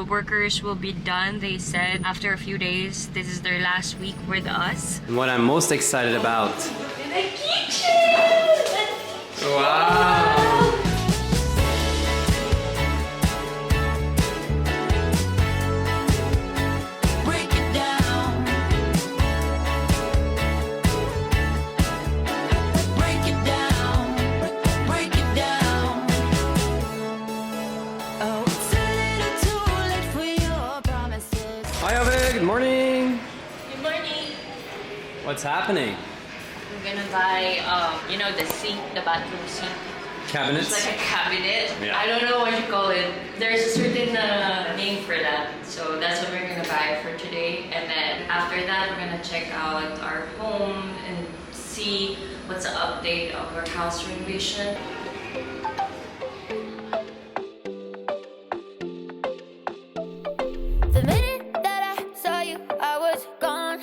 workers will be done. They said after a few days, this is their last week with us. And what I'm most excited about. In the kitchen! Wow! Hi, Ave. Good morning. Good morning. What's happening? We're gonna buy, you know, the sink, the bathroom sink. Cabinets? It's like a cabinet. Yeah. I don't know what you call it. There's a certain name for that. So that's what we're gonna buy for today. And then after that, we're gonna check out our home and see what's the update of our house renovation. The minute that I saw you, I was gone.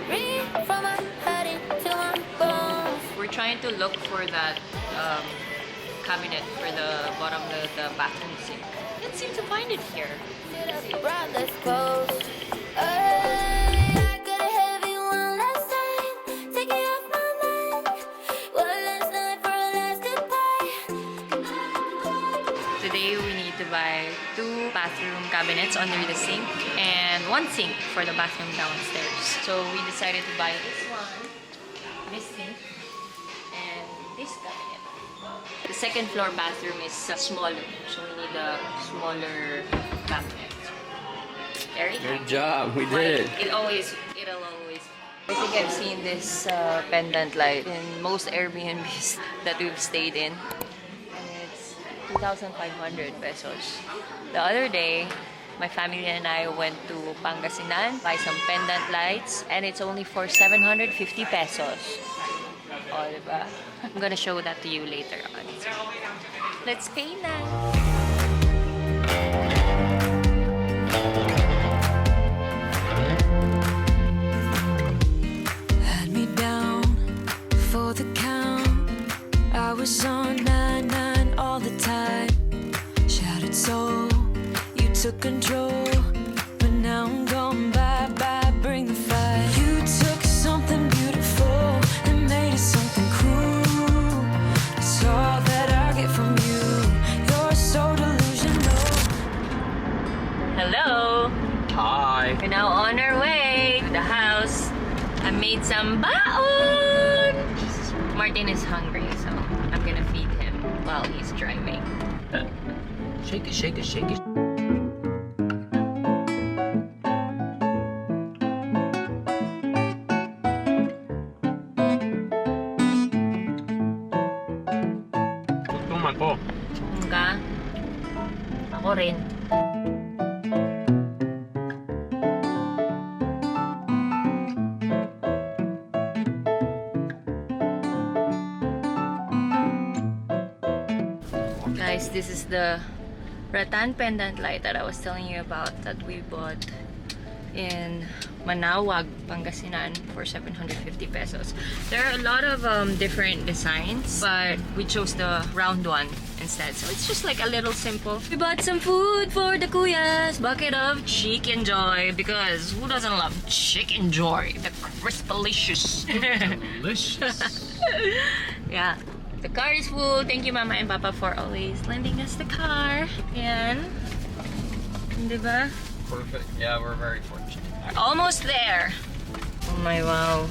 Ringing from my head into my bones. We're trying to look for that cabinet for the bottom of the bathroom sink. Can't seem to find it here. Sit up, brought this close. I got a heavy one last time. Taking off my mind. One last night for a last goodbye. Today we need to buy 2 bathroom cabinets under the sink and 1 sink for the bathroom downstairs. So we decided to buy this one, this sink, and this cabinet. The second floor bathroom is smaller, so we need a smaller cabinet. Very Good job. We did it. It'll always. I think I've seen this pendant light in most Airbnbs that we've stayed in. And it's 2,500 pesos. The other day, my family and I went to Pangasinan, buy some pendant lights, and it's only for 750 pesos. Oh, diba? I'm gonna show that to you later on. Let's pay now. Had me down for the count. I was on 9-9 all the time. Shattered soul, you took control. But now I'm gone, bye-bye, bring the fire. You took something beautiful and made it something cruel. It's all that I get from you. You're so delusional. Hello! Hi. We're now on our way to the house. I made some baon! Martin is hungry, so I'm gonna feed him while he's driving. Shake it, shake it, shake it. Gutom ako. Ka? Ako rin. Guys, this is the rattan pendant light that I was telling you about that we bought in Manawag, Pangasinan for 750 pesos. There are a lot of different designs, but we chose the round one instead. So it's just like a little simple. We bought some food for the kuyas, bucket of chicken joy, because who doesn't love chicken joy? The crispalicious. Delicious. Yeah. The car is full. Thank you, Mama and Papa, for always lending us the car. Yan. Diba? Perfect. Yeah, we're very fortunate. Almost there. Oh my, wow.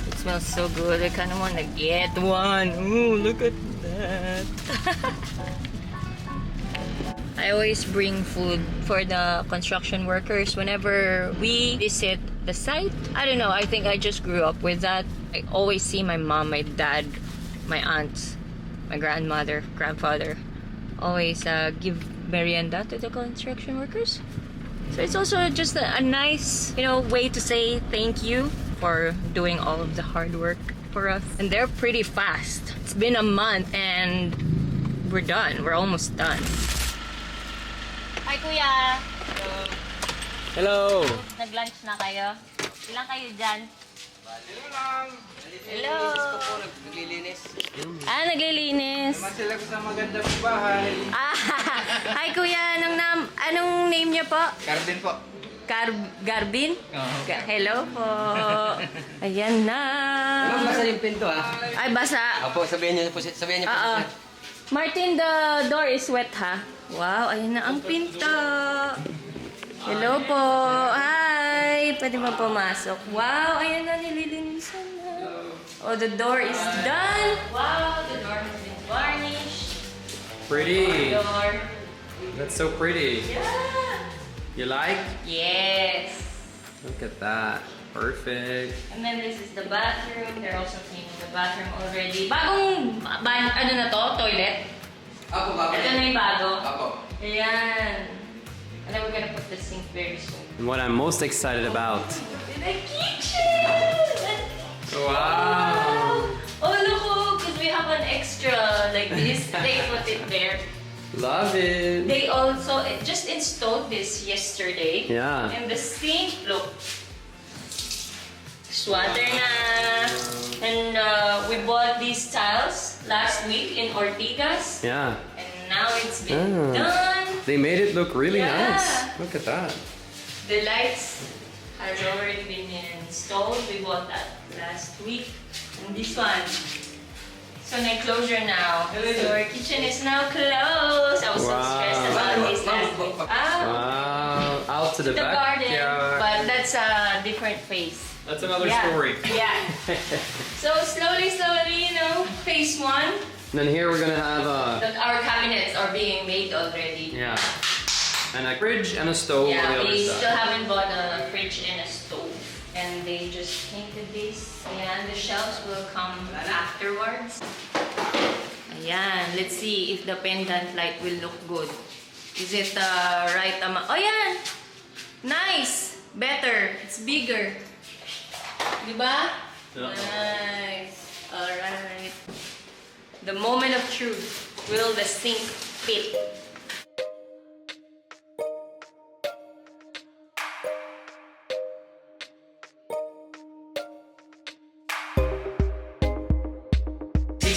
It smells so good. I kind of want to get one. Ooh, look at that. I always bring food for the construction workers whenever we visit the site. I don't know. I think I just grew up with that. I always see my mom, my dad, my aunts, my grandmother, grandfather always give merienda to the construction workers. So it's also just a nice, you know, way to say thank you for doing all of the hard work for us. And they're pretty fast. It's been a month and we're done. We're almost done. Hi, Kuya! Hello! Nag-lunch na kayo? Ilan kayo dyan? Hello! Naglilinis. Ah, naglilinis. Naman sila sa magandang bahay. Ah, hi Kuya, Anong name niya po? Garden po. Garbin? Oo. Hello po. Ayan na. Basa yung pinto Ay, basa. Opo, sabihin niyo po Oo. sir. Martin, the door is wet ha? Wow, ayan na ang pinto. Hello po. Hi. Pwede ba pumasok? Wow, ayan na, nililinisan na. Oh, the door is done. Wow, the door has been varnished. Pretty. Door. That's so pretty. Yeah. You like? Yes. Look at that. Perfect. And then this is the bathroom. They're also cleaning the bathroom already. Bagong, ano na to? Toilet? Opo, bago. Ito na yung bago. Opo. Ayan. And then we're gonna put the sink very soon. And what I'm most excited about. The kitchen! Wow. Oh, look, because we have an extra like this. They put it there. Love it. They also just installed this yesterday. Yeah. And the sink, look. Swatter na. And we bought these tiles last week in Ortigas. Yeah. And now it's been Ah. done. They made it look really Yeah. nice. Look at that. The lights has already been installed. We bought that last week. And this one. So na closure now. So our kitchen is now closed. I was so Wow. stressed about this last week. Wow. Out to the, The garden, backyard. but that's a different phase. That's another Yeah. story. Yeah. So slowly, phase one. Then here we're gonna have Our cabinets are being made already. yeah, and a fridge and a stove on the Yeah, other we side. still haven't bought a fridge and a stove. And they just painted this. And the shelves will come afterwards. Ayan, let's see if the pendant light will look good. Is it the right amount? Oh, yan! Nice! Better. It's bigger. Diba? Yeah. Nice. Alright. The moment of truth. Will the sink fit?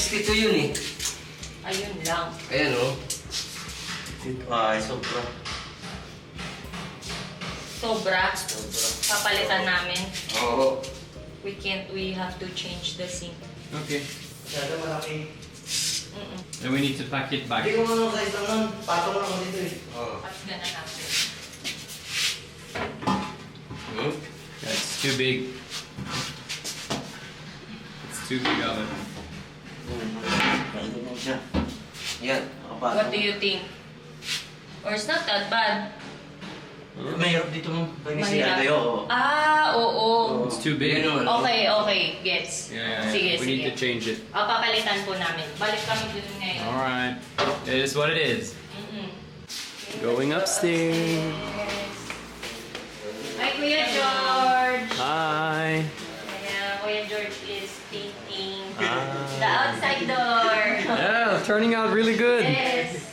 Ito yun eh. Ayun lang. Ayan o. Ay, sobra. Sobra. Papalitan namin. Oo. We have to change the sink. Okay. Masyado malaki. Then we need to pack it back. Hindi ko mga size lang nun. Patong lang ako dito eh. Oo. What's gonna happen? Yeah, it's too big. It's too big of it. Ganito lang siya. Yan. Nakapatong. What do you think? Or it's not that bad. Mahirap dito mo. Pag Mahirap. nisira kayo. Ah, oo. It's too big. Yan Yeah, o. Okay, gets. yeah. Sige, We sige. need to change it. Papalitan po namin. Balik kami dun ngayon. All right. It is what it is. Mm-mm. Going upstairs. Hi, Kuya George. Hi. Ayan, Kuya George is painting Ah. the outside door. Yeah, turning out really good. Yes.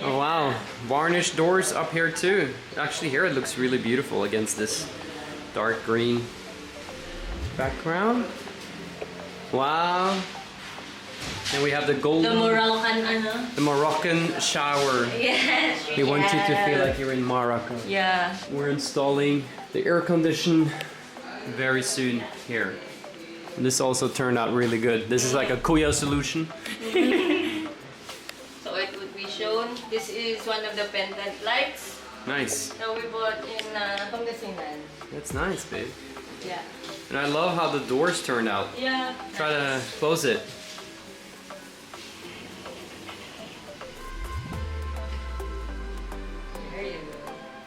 Oh wow, varnished doors up here too. Actually here it looks really beautiful against this dark green background. Wow. And we have the The golden, Moroccan, the Moroccan shower. Yes. We want you to feel yes. like you're in Morocco. Yeah. We're installing the air condition very soon here. And this also turned out really good. This is like a Kuya solution. So it would be shown. This is one of the pendant lights Nice. that we bought in Pangasinan. That's nice, babe. Yeah. And I love how the doors turned out. Yeah. Try to close it. There you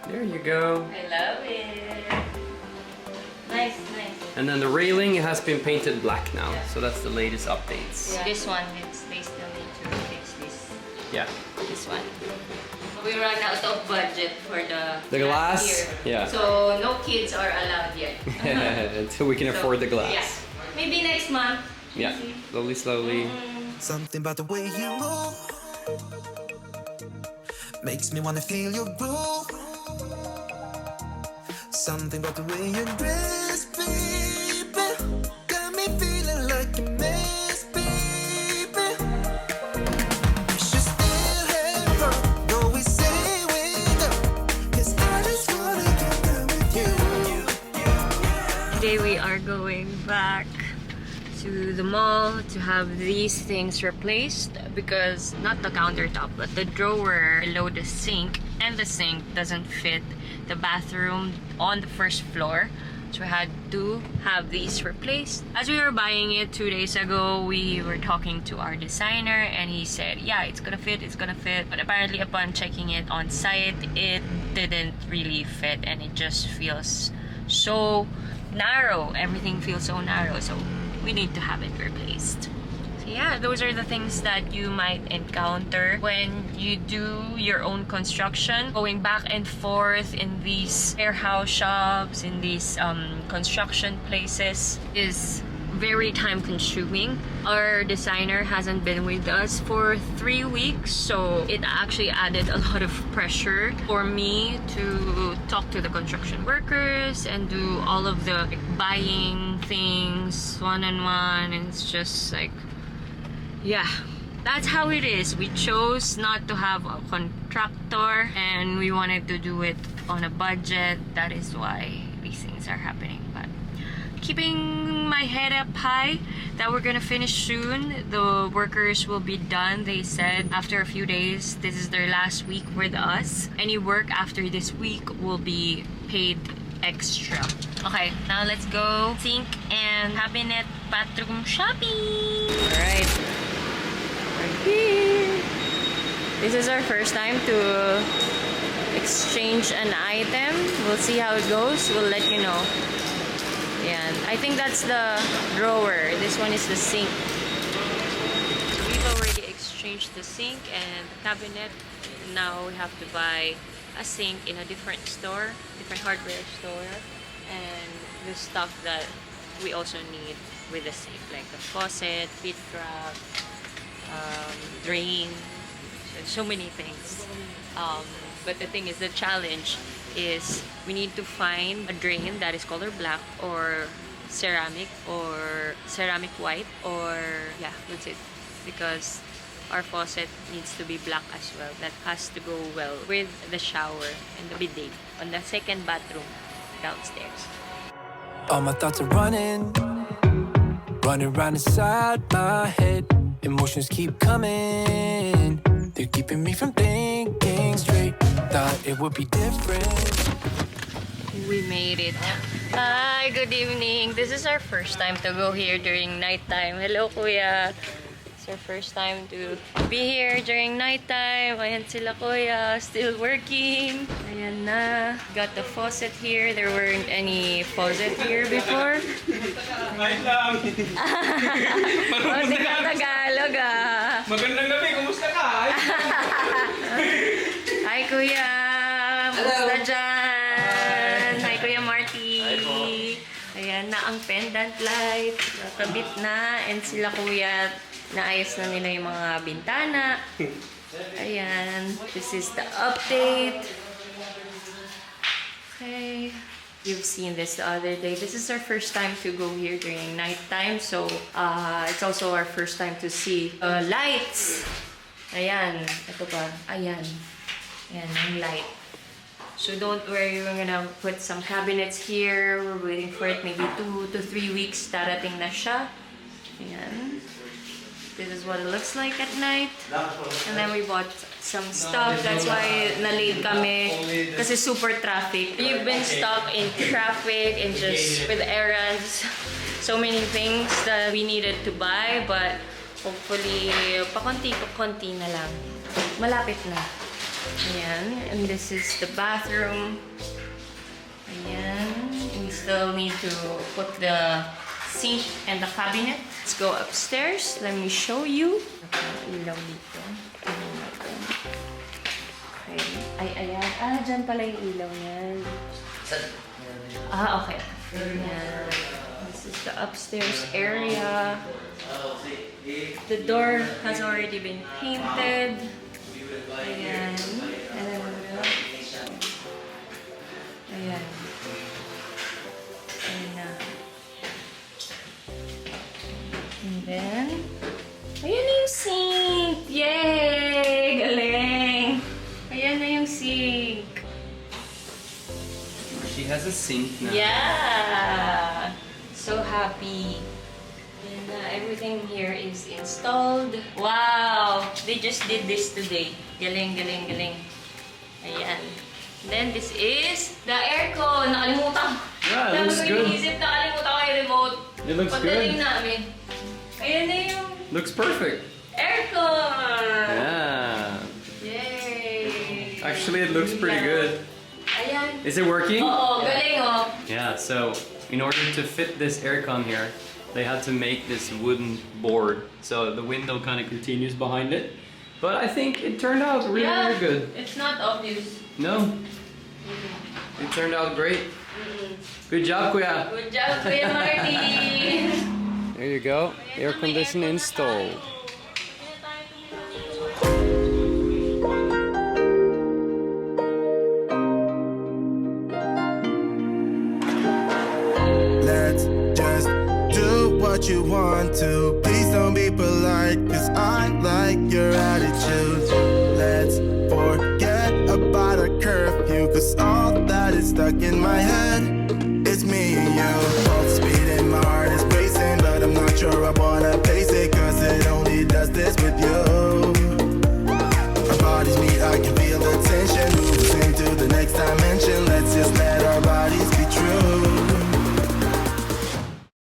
go. There you go. I love it. Nice, nice. And then the railing has been painted black now, so that's the latest updates. Yeah. This one, they still need to fix this. Yeah. This one. We run out of budget for the glass? year. Yeah. So no kids are allowed yet. Until we can So, afford the glass. Yeah. Maybe next month. Yeah. Slowly, slowly. Something about the way you move makes me wanna feel your groove. Something about the way you dress, baby, got me feeling like a mess, baby. You should still have fun, though we say we don't. Today we are going back to the mall to have these things replaced because not the countertop but the drawer below the sink, and the sink doesn't fit the bathroom on the first floor, so we had to have these replaced. As we were buying it 2 days ago, we were talking to our designer and he said, yeah, it's gonna fit, but apparently upon checking it on site, it didn't really fit and it just feels so narrow. Everything feels so narrow, so we need to have it replaced. So yeah, those are the things that you might encounter when you do your own construction. Going back and forth in these warehouse shops, in these construction places is very time consuming. Our designer hasn't been with us for 3 weeks, so it actually added a lot of pressure for me to talk to the construction workers and do all of the buying things one-on-one, and it's just like, yeah, that's how it is. We chose not to have a contractor and we wanted to do it on a budget. That is why these things are happening. But keeping my head up high that we're gonna finish soon. The workers will be done, they said, after a few days. This is their last week with us. Any work after this week will be paid extra. Okay, now let's go sink and cabinet bathroom shopping. Alright, we're here. This is our first time to exchange an item. We'll see how it goes. We'll let you know. Yeah, I think that's the drawer. This one is the sink. We've already exchanged the sink and the cabinet. Now we have to buy a sink in a different store, different hardware store, and the stuff that we also need with the sink, like the faucet, pit trap, drain, so many things. But the thing is, the challenge is we need to find a drain that is color black or ceramic white, or yeah, that's it, because our faucet needs to be black as well. That has to go well with the shower and the bidet on the second bathroom downstairs. All my thoughts are running round inside my head. Emotions keep coming, they're keeping me from thinking straight. Thought it would be different. We made it. Hi, good evening. This is our first time to go here during nighttime. Hello, Kuya. It's our first time to be here during nighttime. Ayan sila, Kuya, still working. Ayan na. Got the faucet here. There weren't any faucet here before. Ayun lang. Oh, di ka Tagalog, ah. Magandang gabi, kumusta ka? Hi, Kuya. Kumusta dyan? Hi, Kuya Marty. Ayan na ang pendant light. Nakabit na. And sila, Kuya, naayos na nila yung mga bintana. Ayan. This is the update. Okay. You've seen this the other day. This is our first time to go here during nighttime. So, it's also our first time to see lights. Ayan. Ito pa. Ayan. Ayan, yung light. So don't worry, we're gonna put some cabinets here. We're waiting for it, maybe 2 to 3 weeks. Darating na siya. Ayan. This is what it looks like at night. And then we bought some stuff. That's why na-late kami. Kasi super traffic. We've been stuck in traffic and just with errands. So many things that we needed to buy. But hopefully, pakonti-konti na lang. Malapit na. Ayan. And this is the bathroom. Ayan. We still need to put the sink and the cabinet. Let's go upstairs. Let me show you. Ilaw dito. Okay. Ay, ayan. Ah, dyan pala yung ilaw niyan. Ah, okay. Ayan. This is the upstairs area. The door has already been painted. Ayan. And then, ayan. Ayan na. And then, ayan na yung sink! Yay! Galing! Ayan na yung sink. She has a sink now. Yeah! so happy. And everything here is installed. Wow! They just did this today. Galing, galing, galing. Ayan. Then this is the aircon. Nakalimutan. Yeah, it looks good. Nakalimutan ko yung remote. It looks Pagdating good. namin. Ayan na yung Looks perfect. aircon. Yeah. Yay! Actually, it looks pretty good. Ayan. Is it working? Oo, galing oh. Yeah, so in order to fit this aircon here, they had to make this wooden board. So the window kind of continues behind it. But I think it turned out really, Yeah, really good. it's not obvious. No, it turned out great. Good job, Kuya. Good job, Kuya Marty. There you go, air condition installed. Let's just do what you want to. Please don't be polite, cause I like your attitude. Let's forget about a curfew, cause all that is stuck in my head. It's me and you, both speeding, my heart is racing, but I'm not sure of what